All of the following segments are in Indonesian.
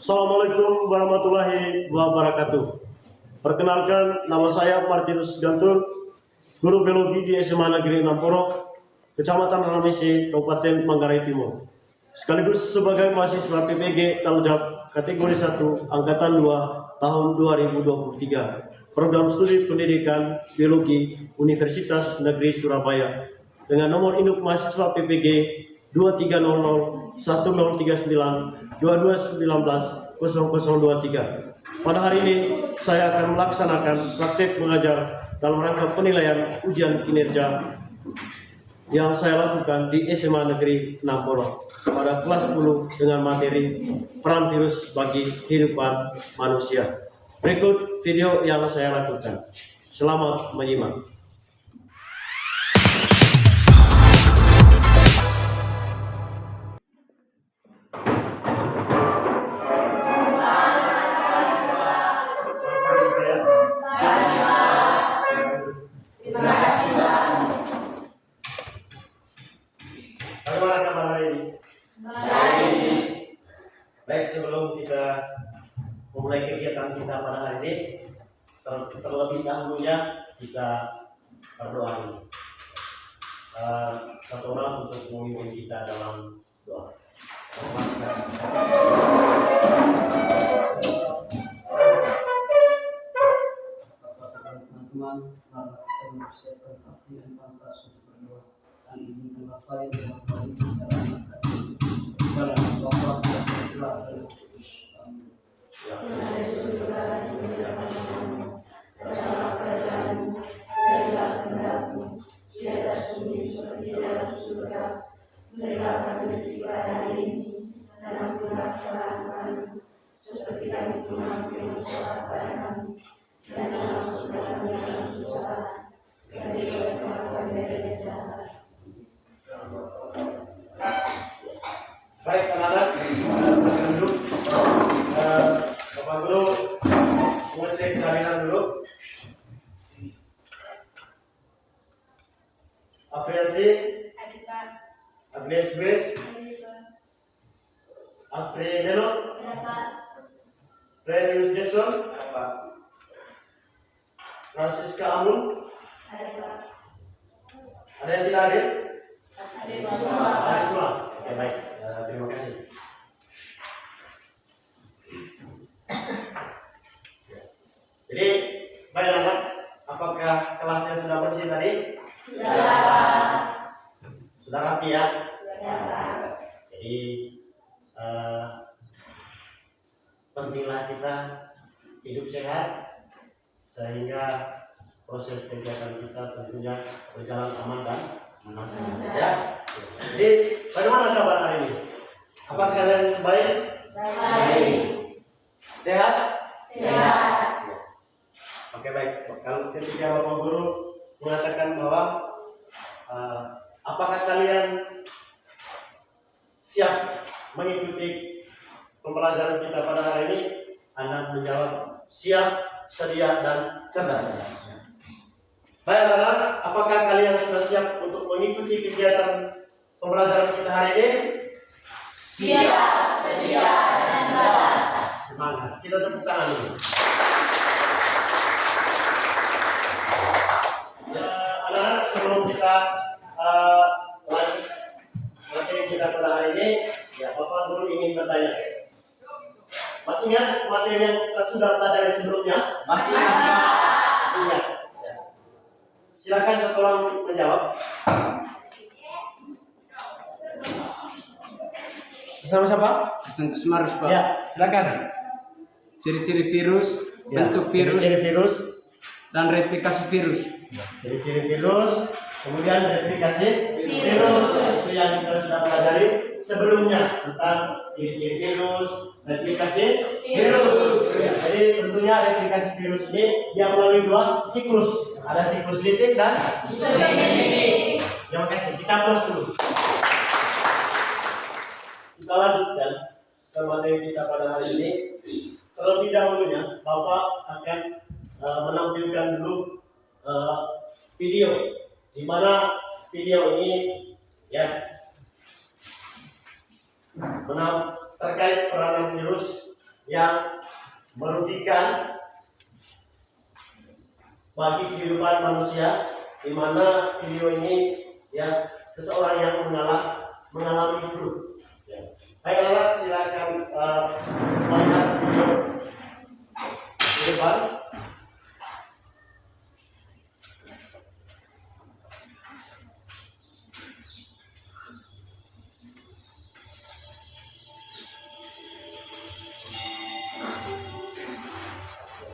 Assalamualaikum warahmatullahi wabarakatuh. Perkenalkan, nama saya Martinus Gantur, guru biologi di SMA Negeri Namporo, Kecamatan Ramisi, Kabupaten Manggarai Timur. Sekaligus sebagai mahasiswa PPG tanggung jawab kategori 1 Angkatan 2 tahun 2023, Program Studi Pendidikan Biologi Universitas Negeri Surabaya dengan nomor induk mahasiswa PPG 2300 1039 2219 0023. Pada hari ini saya akan melaksanakan praktek mengajar dalam rangka penilaian ujian kinerja yang saya lakukan di SMA Negeri Namporo pada kelas 10 dengan materi peran virus bagi kehidupan manusia. Berikut video yang saya lakukan. Selamat menyimak. Bagaimana kabar hari ini? Baik. Baik, sebelum kita memulai kegiatan kita pada hari ini, terlebih dahulunya kita berdoa dulu. Satu orang untuk memimpin kita dalam doa. Teman-teman, kita mempersiapkan hati dan pantas untuk berdoa. Dan izinkanlah saya dengan baik menjalankan dalam Bapa dan Putra dan Roh Kudus. Amin. Baik, anak-anak, silakan duduk. Bapak Guru mengecek jalinan dulu. Afrianti, Agnes Grace, Astri Neno, Freddy Jackson, Francisca Amun, ada yang tidak hadir? Hadir semua. Oke, baik. Terima kasih. Jadi, baik anak, apakah kelasnya sudah bersih tadi? Sudah rapi ya? Jadi, pentinglah kita hidup sehat sehingga proses kegiatan kita tentunya berjalan aman dan menang saja. Jadi, bagaimana kabar hari ini? Apakah kalian baik? Baik. Sehat? Sehat. Oke, baik. Kalau ketika Bapak Guru mengatakan bahwa apakah kalian siap mengikuti pembelajaran kita pada hari ini? Anda menjawab siap, sedia, dan cerdas. Baik, anak-anak, apakah kalian sudah siap untuk mengikuti kegiatan pembelajaran kita hari ini? Siap, sedia, dan cerdas. Semangat. Kita tepuk tangan dulu. Ya, anak-anak, sebelum kita lanjut materi kita pada hari ini, ya Bapak Guru ingin bertanya. Masih ingat materi yang kita sudah pelajari sebelumnya? Masih ingat. Ya. Silakan satu orang menjawab. Bersama siapa? Sentus Marus, Pak. Ya, silakan. Ciri-ciri virus, Ya, bentuk virus, ciri virus, dan replikasi virus. ciri-ciri virus, kemudian replikasi virus. Itu yang kita sudah pelajari sebelumnya tentang ciri-ciri virus, replikasi virus. Ya, jadi tentunya replikasi virus ini dia melalui dua siklus. Ada siklus litik dan Sistematik. terima kasih. Kita pause dulu. Kita lanjutkan ke materi kita pada hari ini. Terlebih dahulunya, Bapak akan menampilkan dulu video, di mana video ini ya terkait peranan virus yang merugikan bagi kehidupan manusia, di mana video ini ya seseorang yang mengalami flu. Ya. Baik anak, silakan melihat video di depan.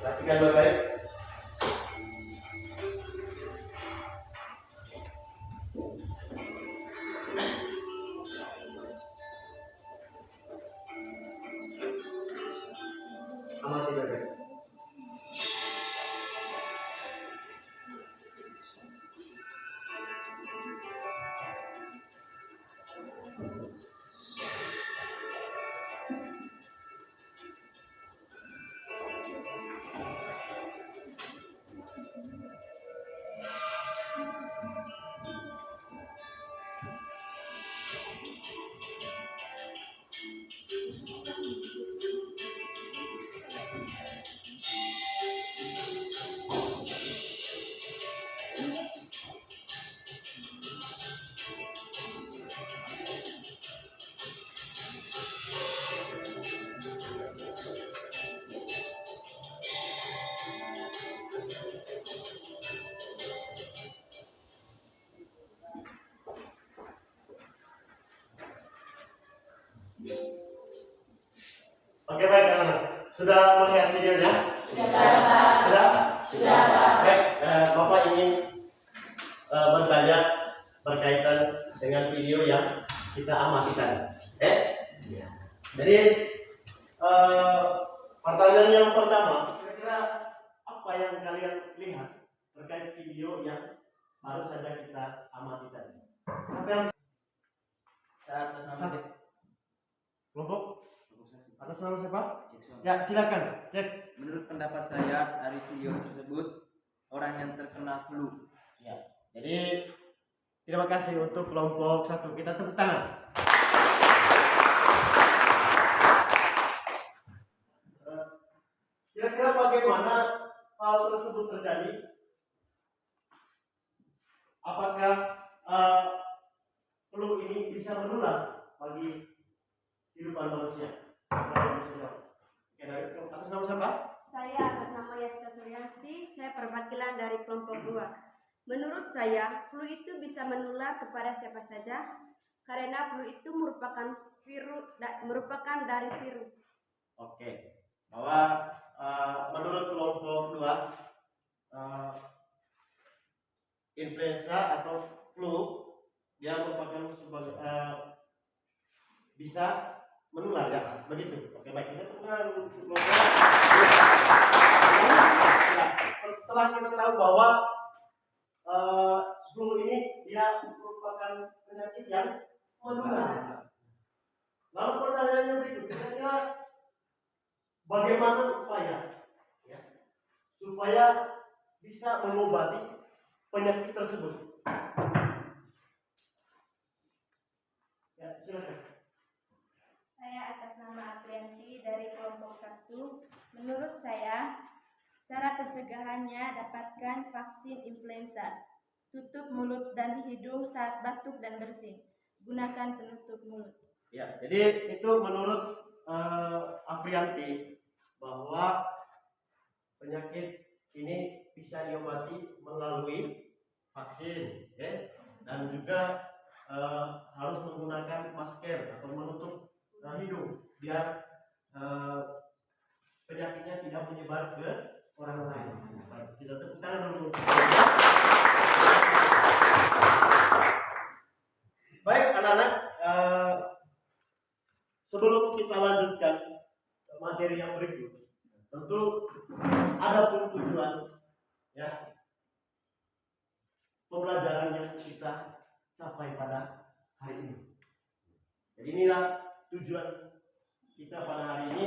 Perhatikan baik-baik. Amati baik-baik. Oke, baik anak-anak. Sudah melihat videonya? Sudah? Baik, Bapak ingin bertanya berkaitan dengan video yang kita amati tadi. Jadi pertanyaan yang pertama, kira-kira apa yang kalian lihat terkait video yang baru saja kita amati tadi? Siapa yang Atas nama kelompok? Atas nama siapa? Ya, silakan cek. Menurut pendapat saya dari video tersebut orang yang terkena flu. Ya, jadi terima kasih untuk kelompok 1. Kita tepuk tangan. Kira-kira bagaimana hal tersebut terjadi? Apakah flu ini bisa menular bagi kehidupan manusia? Oke, dari atas nama siapa? Saya atas nama Yaska Suryanti, saya perwakilan dari kelompok 2. Menurut saya, flu itu bisa menular kepada siapa saja karena flu itu merupakan dari virus. Oke, bahwa menurut kelompok 2 influenza atau flu dia merupakan sebagai bisa menular ya, begitu. Oke, baik, kita tengah kelompok. Ya, setelah kita tahu bahwa flu ini dia merupakan penyakit yang menular. Lalu pertanyaannya berikut, kira-kira bagaimana upaya ya, supaya bisa mengobati penyakit tersebut? Ya, silakan. Saya atas nama Aprianti dari kelompok 1. Menurut saya, cara pencegahannya dapatkan vaksin influenza. Tutup mulut dan hidung saat batuk dan bersin. Gunakan penutup mulut. Ya, jadi itu menurut Aprianti bahwa penyakit ini bisa diobati melalui vaksin, ya, dan juga harus menggunakan masker atau menutup hidung biar penyakitnya tidak menyebar ke orang lain. Baik, kita tepuk tangan dulu. Baik anak-anak, sebelum kita lanjutkan materi yang berikut, tentu ada pun tujuan ya pembelajaran yang kita capai pada hari ini. Jadi inilah tujuan kita pada hari ini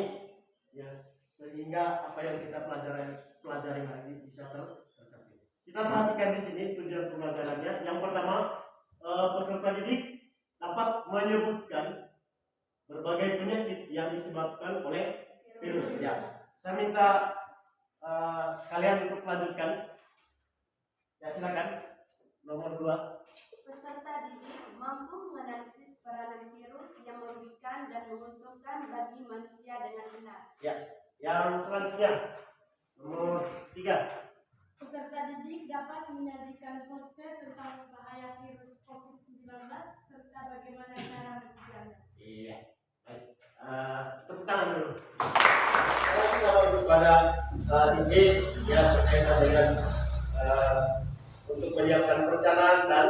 ya, sehingga apa yang kita pelajari hari ini bisa tercapai. Kita perhatikan di sini tujuan pembelajarannya. Yang pertama, peserta didik dapat menyebutkan berbagai penyakit yang disebabkan oleh virus. Ya, saya minta kalian untuk melanjutkan. Ya, silakan. Nomor 2. Peserta didik mampu menganalisis peranan virus yang merugikan dan menguntungkan bagi manusia dengan benar. Ya, yang selanjutnya nomor 3. Peserta didik dapat menyajikan poster tentang bahaya virus COVID-19 serta bagaimana cara mencegahnya. Iya. Baik. Tepuk tangan dulu. Saya kita masuk pada IG ya berkaitan dengan untuk menyiapkan perencanaan dan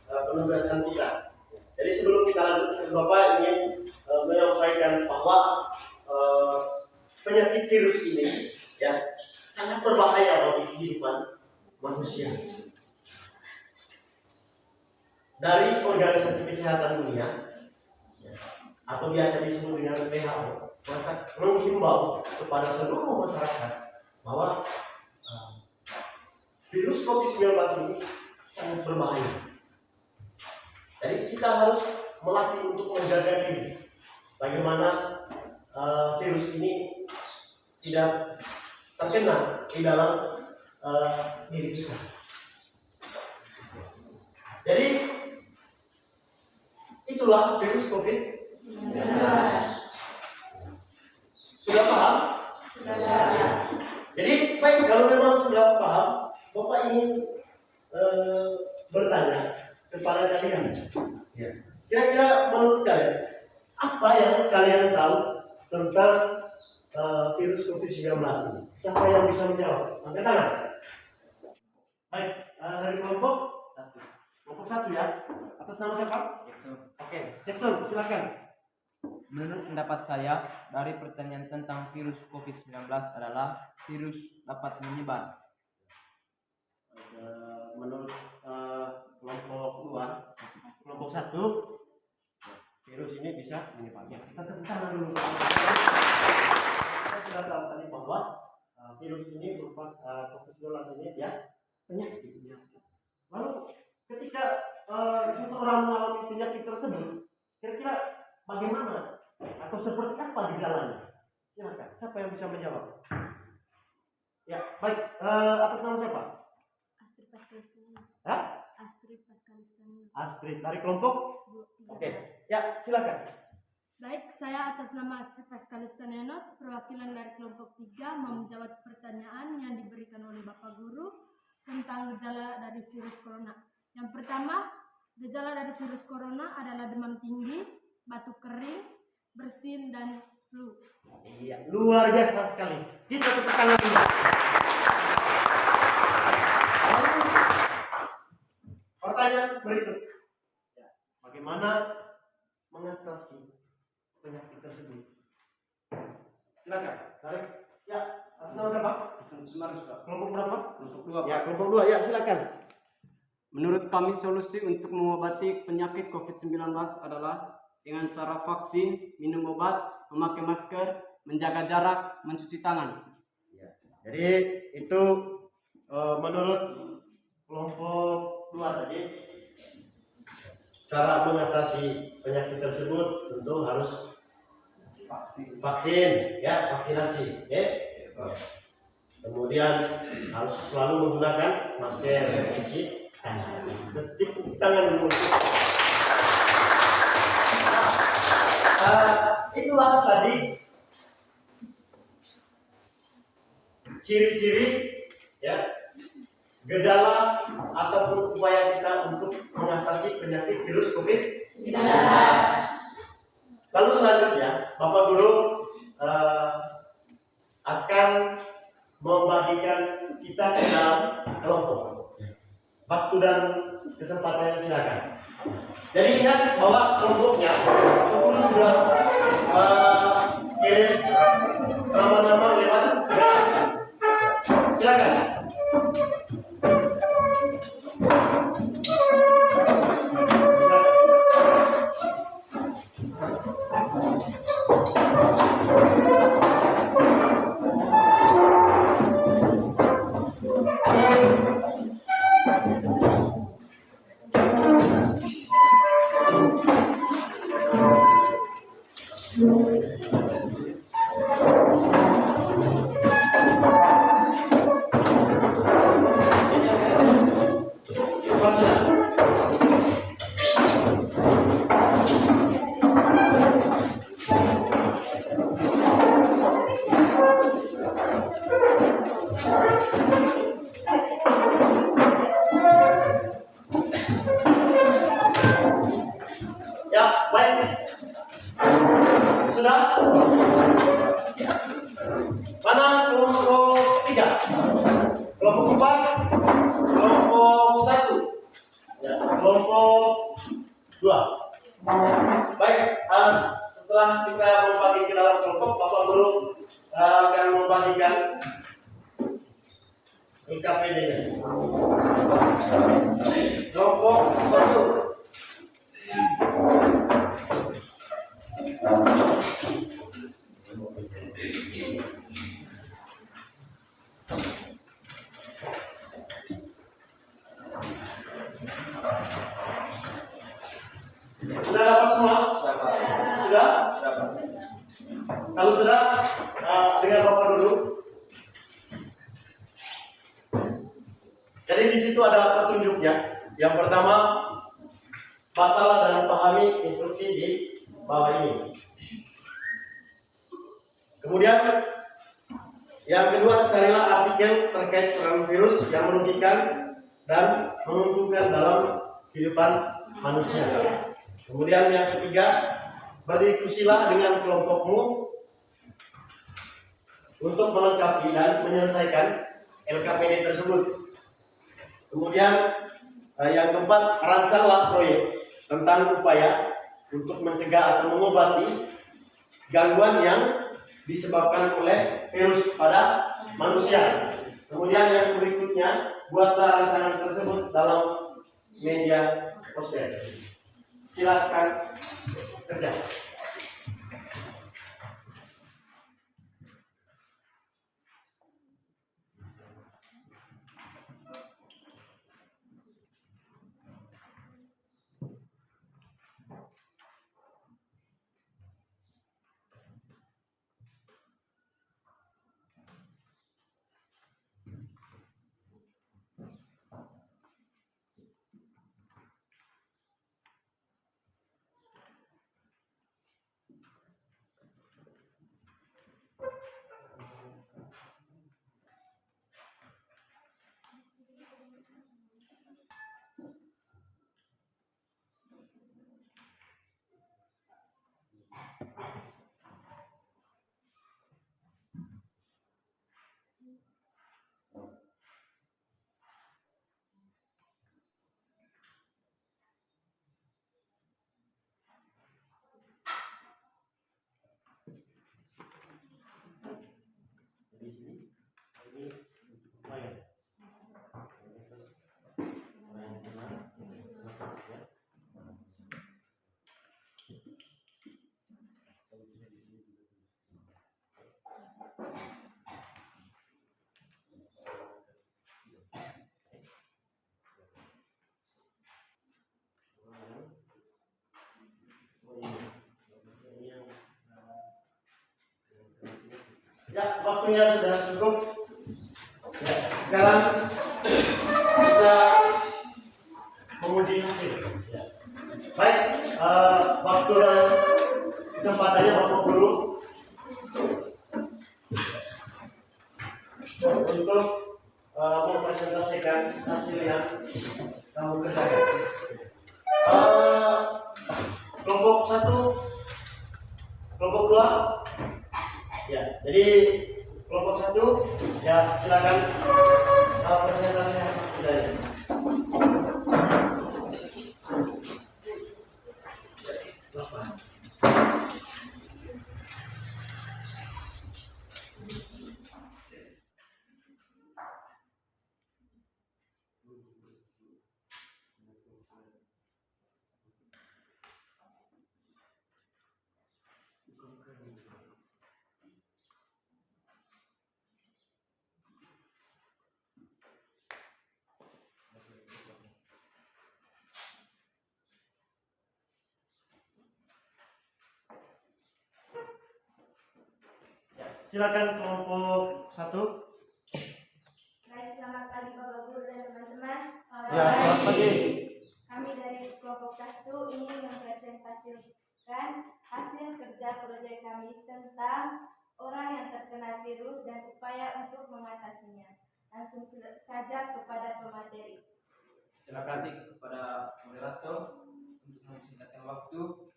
penugasan kita. Jadi sebelum kita lanjut, Bapak ingin menyampaikan bahwa penyakit virus ini ya sangat berbahaya bagi kehidupan manusia. Dari Organisasi Kesehatan Dunia atau biasa disebut dengan WHO, maka menghimbau kepada seluruh masyarakat bahwa virus COVID-19 ini sangat berbahaya. Jadi kita harus melatih untuk menjaga diri. Bagaimana virus ini tidak terkena di dalam diri kita. Jadi itulah virus COVID. Sudah paham? Jadi baik, kalau memang sudah paham, Bapak ingin bertanya kepada kalian. Ya. Kira-kira menurut kalian apa yang kalian tahu tentang virus COVID-19 ini? Siapa yang bisa menjawab? Angkat tangan. Baik, dari kelompok 1 ya. Atas nama siapa? Oke, Jackson, silakan. Menurut pendapat saya, dari pertanyaan tentang virus COVID-19 adalah virus dapat menyebar. Menurut kelompok 2, kelompok 1, virus ini bisa menyebar. Ya, kita tepuk tangan dulu. Kita sudah tahu tadi bahwa virus ini merupakan COVID-19 ini ya penyakit. Lalu ketika seseorang mengalami penyakit tersebut, kira-kira bagaimana atau seperti apa gejalanya? Silakan, siapa yang bisa menjawab? Ya, baik. Atas nama siapa? Astrid Paskalistani. Hah? Astrid Paskalistani. Astrid dari kelompok? Oke, ya silakan. Baik, saya atas nama Astrid Paskalistanianot, perwakilan dari kelompok 3 mau menjawab pertanyaan yang diberikan oleh Bapak Guru tentang gejala dari virus corona. Yang pertama, gejala dari virus corona adalah demam tinggi, batuk kering, bersin, dan flu. Iya, luar biasa sekali. Kita tepuk tangan dulu. Pertanyaan berikut. Ya, bagaimana mengatasi penyakit tersebut? Silakan. Tarik. Ya, atas nama siapa? Kelompok berapa? Kelompok 2. Ya, kelompok 2. Ya, silakan. Menurut kami solusi untuk mengobati penyakit COVID-19 adalah dengan cara vaksin, minum obat, memakai masker, menjaga jarak, mencuci tangan. Ya. Jadi itu menurut kelompok 2 tadi cara mengatasi penyakit tersebut tentu harus vaksin ya, vaksinasi ya. Kemudian harus selalu menggunakan masker, mencuci tepuk tangan dulu. Itulah tadi ciri-ciri ya, gejala ataupun upaya kita untuk mengatasi penyakit virus COVID-19. Lalu selanjutnya Bapak Guru akan membagikan kita ke dalam kelompok. Waktu dan kesempatannya silakan. Jadi ingat bahwa kelompoknya sudah kirim nama-nama lewat WA. Silakan. baik. Sudah? Mana kelompok 3? Kelompok 4? Kelompok 1? Ya, kelompok 2. Baik, setelah kita membagi ke dalam kelompok, Bapak Guru akan membagikan LKPD-nya. Kelompok 1. Sudah dapat semua? Sudah? Kalau sudah, dengan Bapak dulu. Jadi di situ ada petunjuknya. Yang pertama, bacalah dan pahami instruksi di bawah ini. Kemudian, yang kedua, carilah artikel terkait peran virus yang merugikan dan menguntungkan dalam kehidupan manusia. Kemudian yang ketiga, berdiskusilah dengan kelompokmu untuk melengkapi dan menyelesaikan LKPD tersebut. Kemudian yang keempat, rancanglah proyek tentang upaya untuk mencegah atau mengobati gangguan yang disebabkan oleh virus pada manusia. Kemudian yang berikutnya, buatlah rancangan tersebut dalam media sosial. Silakan kerja. Ya, waktunya sudah cukup. Ya, sekarang kita menguji hasil. Ya. Baik, waktu dan kesempatannya Bapak Guru untuk mempresentasikan hasil yang kamu kerjakan. Kelompok 1, kelompok 2. Ya, jadi kelompok 1, ya silakan presentasi hasil kerjanya. Silakan kelompok 1. Baik, selamat pagi Bapak Guru dan teman-teman. Ya, selamat pagi. Kami dari kelompok 1 ingin mempresentasikan hasil kerja proyek kami tentang orang yang terkena virus dan upaya untuk mengatasinya. Langsung saja kepada pemateri. Terima kasih kepada moderator untuk mempersingkatkan waktu.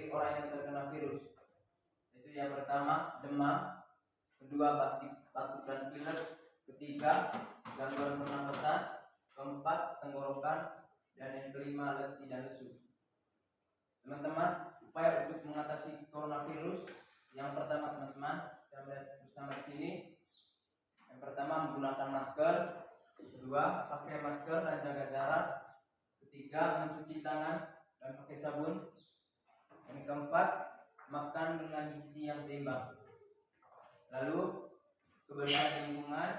ciri-ciri orang yang terkena virus. Itu yang pertama demam, kedua batuk dan pilek, ketiga gangguan pernapasan, keempat tenggorokan, dan yang kelima letih dan lesu. Teman-teman, upaya untuk mengatasi coronavirus yang pertama teman-teman, kita melihat bersama di sini. Yang pertama menggunakan masker, kedua pakai masker dan jaga jarak, ketiga mencuci tangan dan pakai sabun, yang keempat makan dengan gizi yang seimbang. Lalu kebersihan lingkungan,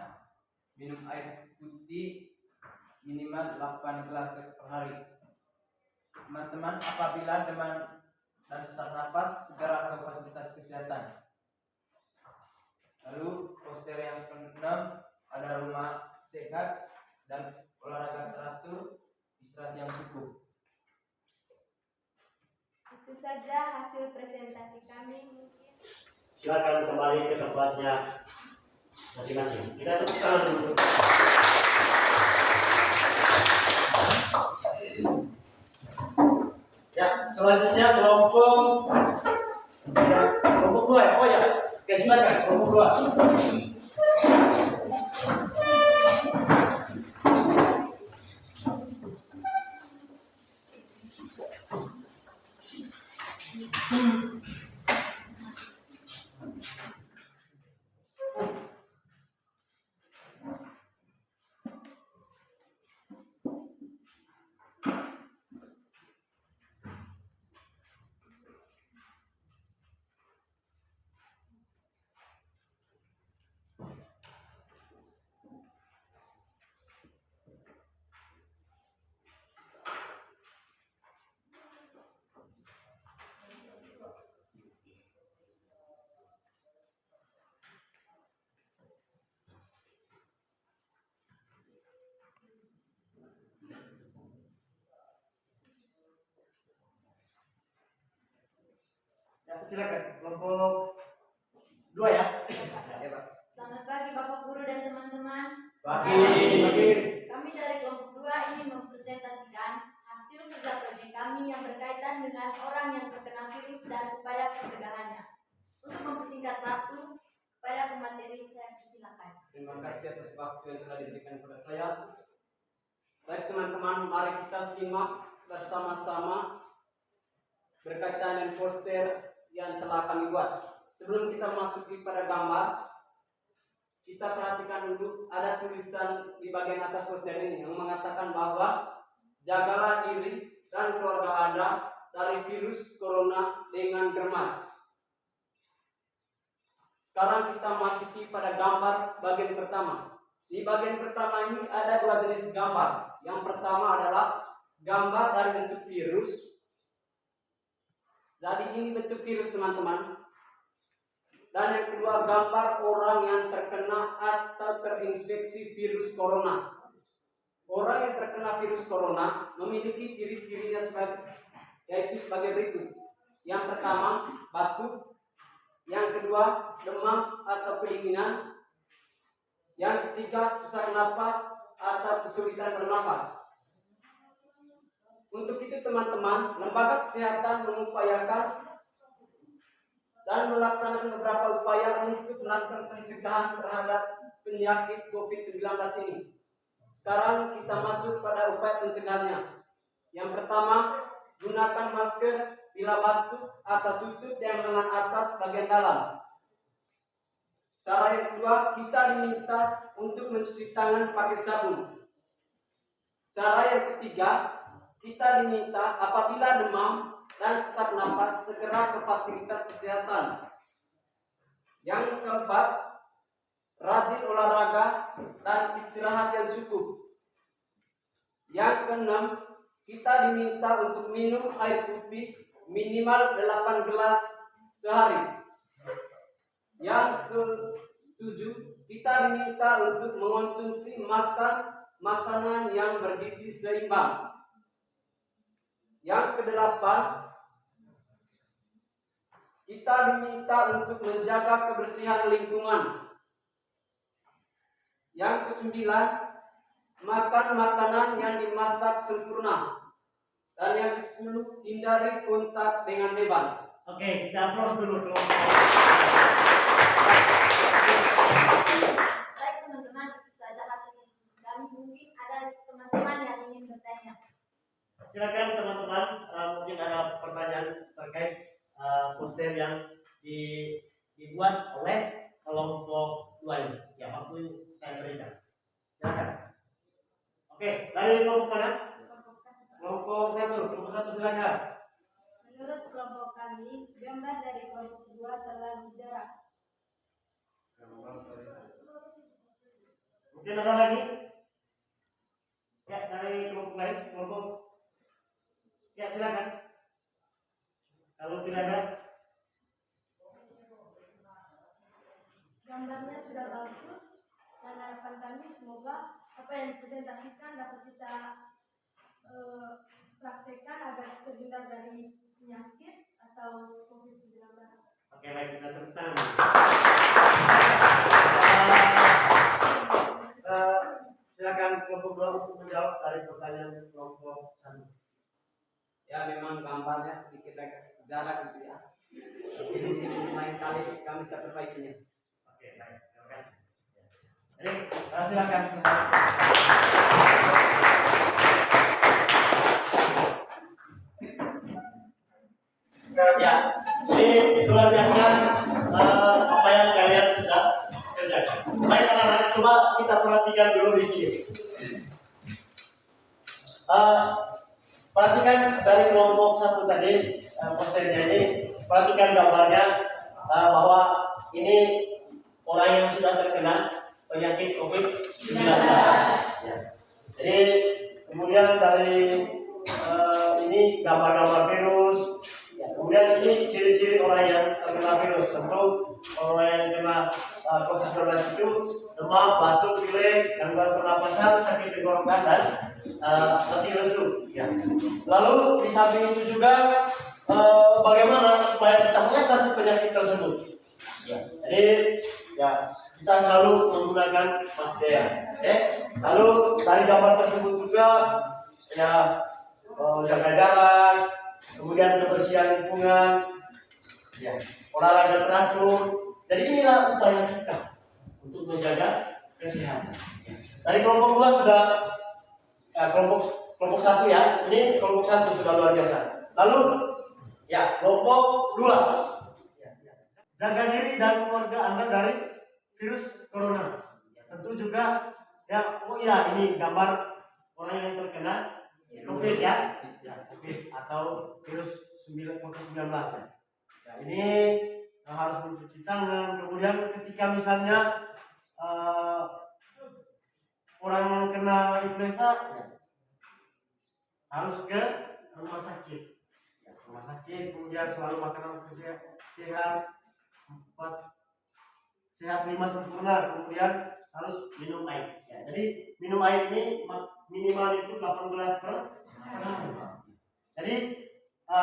minum air putih minimal 8 gelas per hari. Teman-teman, apabila demam dan sesak napas, segera ke fasilitas kesehatan. Lalu poster yang keenam, ada rumah sehat dan olahraga teratur, istirahat yang cukup. Itu saja hasil presentasi kami. Mungkin Silakan kembali ke tempatnya masing-masing. Kita tepuk tangan dulu. Ya, selanjutnya kelompok 2 ya. Oh ya, oke silakan kelompok 2. Ya, silakan kelompok 2 ya. Ya, Pak. selamat pagi Bapak Guru dan teman-teman. Pagi. Kami dari kelompok 2 ingin mempresentasikan hasil kerja proyek kami yang berkaitan dengan orang yang terkena virus dan upaya pencegahannya. Untuk mempersingkat waktu, pada pemateri saya persilakan. Terima kasih atas waktu yang telah diberikan kepada saya. Baik teman-teman, mari kita simak bersama-sama berkaitan dengan poster yang telah kami buat. Sebelum kita masuki pada gambar, kita perhatikan dulu ada tulisan di bagian atas poster ini yang mengatakan bahwa jagalah diri dan keluarga Anda dari virus corona dengan germas. Sekarang kita masuki pada gambar bagian pertama. Di bagian pertama ini ada 2 jenis gambar. Yang pertama adalah gambar dari bentuk virus. Jadi ini bentuk virus teman-teman. Dan yang kedua gambar orang yang terkena atau terinfeksi virus corona. Orang yang terkena virus corona memiliki ciri-cirinya yaitu sebagai berikut. Yang pertama batuk. Yang kedua demam atau kedinginan. Yang ketiga sesak napas atau kesulitan bernapas. Untuk itu teman-teman, lembaga kesehatan mengupayakan dan melaksanakan beberapa upaya untuk melakukan pencegahan terhadap penyakit COVID-19 ini. Sekarang kita masuk pada upaya pencegahannya. Yang pertama, gunakan masker bila batuk atau tutup yang lengan atas bagian dalam. Cara yang kedua, kita diminta untuk mencuci tangan pakai sabun. Cara yang ketiga, kita diminta apabila demam dan sesak napas segera ke fasilitas kesehatan. Yang keempat, rajin olahraga dan istirahat yang cukup. Yang keenam, kita diminta untuk minum air putih minimal 8 gelas sehari. Yang ketujuh, kita diminta untuk mengonsumsi makanan yang bergizi seimbang. Yang kedelapan, kita diminta untuk menjaga kebersihan lingkungan. Yang kesembilan, makan makanan yang dimasak sempurna. Dan yang ke-10, hindari kontak dengan hewan. Oke, kita aplaus dulu kelompok. Baik teman-teman, itu saja hasilnya kami. Mungkin ada teman-teman yang ingin bertanya. Silakan teman-teman, mungkin ada pertanyaan terkait poster yang dibuat oleh kelompok 2 ini. Ya, waktu saya berikan. Silakan. Oke, dari kelompok mana? Kelompok 1 silakan. Menurut kelompok kami, gambar dari kelompok 2 terlalu jarak. Mungkin ada lagi? Ya, dari kelompok lain, kelompok. Ya, silakan. Kalau tidak ada, Gambarnya sudah bagus dan harapan kami semoga apa yang dipresentasikan dapat kita praktekkan agar terhindar dari penyakit atau COVID-19. oke baik, kita tepuk tangan. Silakan kelompok 2 untuk menjawab dari pertanyaan kelompok 1. Ya memang gambarnya sedikit agak jarak gitu ya. Ini lain kali kami bisa perbaikinya. Oke, baik. Terima kasih. Jadi, silakan. Ya, ini luar biasa apa yang kalian sudah kerjakan. Baik anak-anak, coba kita perhatikan dulu di sini. Perhatikan dari kelompok 1 tadi posternya ini, perhatikan gambarnya bahwa ini orang yang sudah terkena penyakit COVID-19. Ya. Jadi kemudian dari ini gambar-gambar virus. Ya, kemudian ini ciri-ciri orang yang terkena virus. Tentu orang yang kena COVID-19 itu demam, batuk, pilek, gangguan pernapasan, sakit tenggorokan dan mati lesu. Ya. Lalu di samping itu juga bagaimana supaya kita mengatasi penyakit tersebut. Ya. Jadi ya kita selalu menggunakan masker. Lalu dari gambar tersebut juga ya jaga jarak, kemudian kebersihan lingkungan, ya olahraga teratur. Jadi inilah upaya kita untuk menjaga kesehatan. Ya. Dari kelompok 2 sudah kelompok 1 ya. Ini kelompok 1 sudah luar biasa. Lalu ya kelompok 2. Jaga diri dan keluarga Anda dari virus corona. Ya, tentu juga ya, oh iya ini gambar orang yang terkena COVID ya, COVID atau virus COVID-19 ya. Ya, ini harus mencuci tangan. Kemudian ketika misalnya orang yang kena influenza ya, harus ke rumah sakit. Ya, rumah sakit, kemudian selalu makanan sehat. 4 sehat 5 sempurna, kemudian harus minum air. Ya, jadi minum air ini minimal itu 18 per hari. Jadi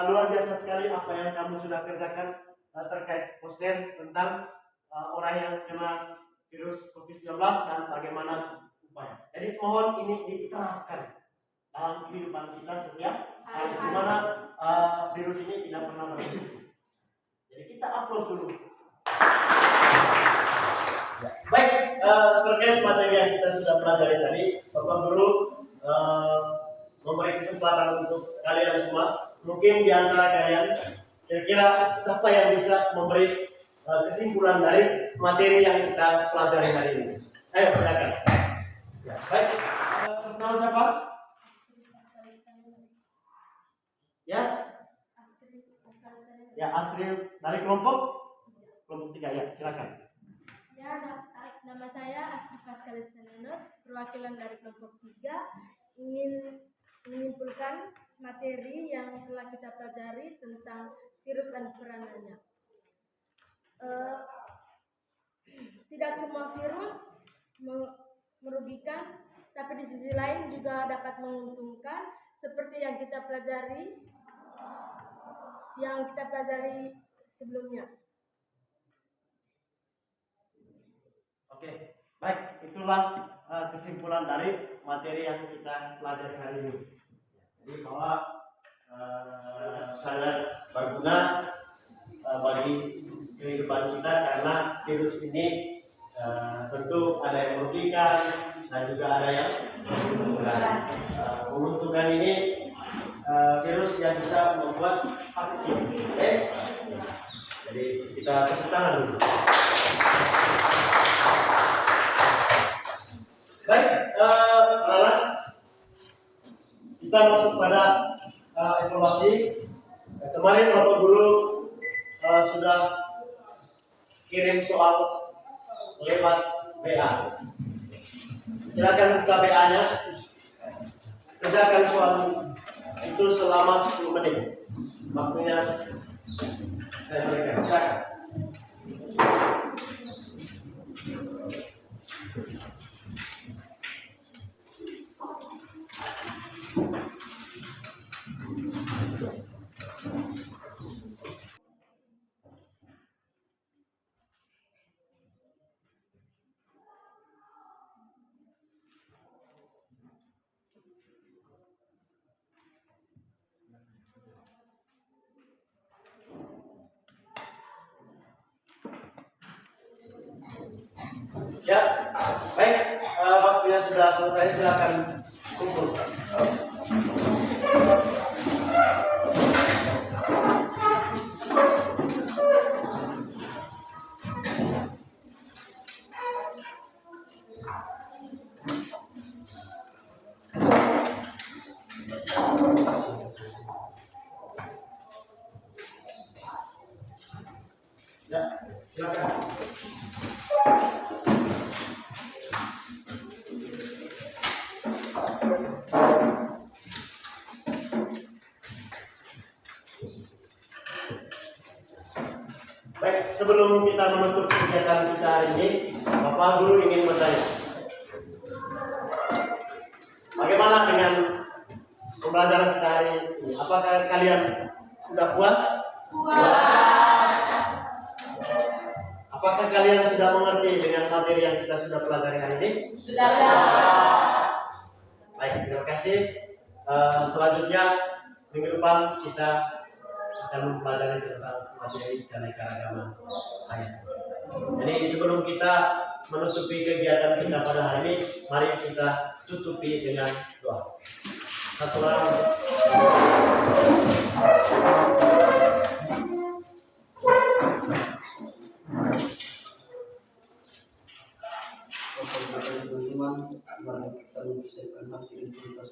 luar biasa sekali apa yang kamu sudah kerjakan terkait poster tentang orang yang kena virus COVID-19 dan bagaimana upaya. Jadi mohon ini diterapkan dalam kehidupan kita setiap hari, di mana virus ini tidak pernah berhenti. Jadi kita aplaus dulu. Baik, terkait materi yang kita sudah pelajari tadi, Bapak Guru memberi kesempatan untuk kalian semua. Mungkin di antara kalian, kira-kira siapa yang bisa memberi kesimpulan dari materi yang kita pelajari hari ini? Ayo, silakan. Ya, baik, atas nama siapa? Ya? Ya, Astrid dari kelompok 3 ya, silakan. Ya, nama saya Astrid Paskalis Tenenot, perwakilan dari kelompok 3, ingin menyimpulkan materi yang telah kita pelajari tentang virus dan peranannya. Tidak semua virus merugikan, tapi di sisi lain juga dapat menguntungkan, seperti yang kita pelajari sebelumnya. Oke, baik, itulah kesimpulan dari materi yang kita pelajari hari ini. Jadi bahwa sangat berguna bagi kehidupan kita, karena virus ini tentu ada yang merugikan dan juga ada yang menguntungkan. Menguntungkan ini virus yang bisa membuat vaksin. Jadi kita tepuk tangan dulu. Baik, anak-anak, kita masuk pada evaluasi. Kemarin Bapak Guru sudah kirim soal lewat WA. Silakan buka WA-nya. Kerjakan soal itu selama 10 menit. Waktunya saya berikan. Silakan. Ya, baik. Waktunya sudah selesai. Silakan kumpul. Ya, silakan. Baik, sebelum kita menutup kegiatan kita hari ini, Bapak Guru ingin bertanya, bagaimana dengan pembelajaran kita hari ini? Apakah kalian sudah puas? Apakah kalian sudah mengerti dengan materi yang kita sudah pelajari hari ini? Sudah. Baik, terima kasih. Selanjutnya minggu depan kita akan mempelajari tentang materi keanekaragaman hayati. Jadi sebelum kita menutupi kegiatan kita pada hari ini, mari kita tutupi dengan doa. Satu orang. Teman-teman, mari kita mempersiapkan hati dan kita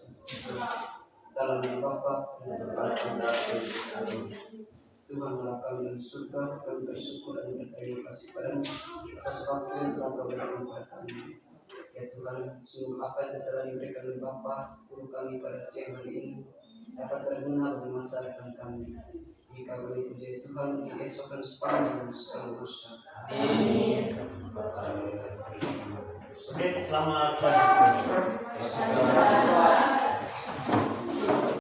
dalam nama Bapa dan Putra dan Tuhan Allah kami di surga, kami bersyukur dan berterima kasih padamu atas waktu yang telah kau berikan kepada kami. Ya Tuhan, sungguh apa yang telah diberikan oleh Bapa guru kami pada siang hari ini dapat berguna bagi masyarakat kami. Jika kami puji Tuhan di esok dan sepanjang segala masa. Amin. Oke, selamat pagi.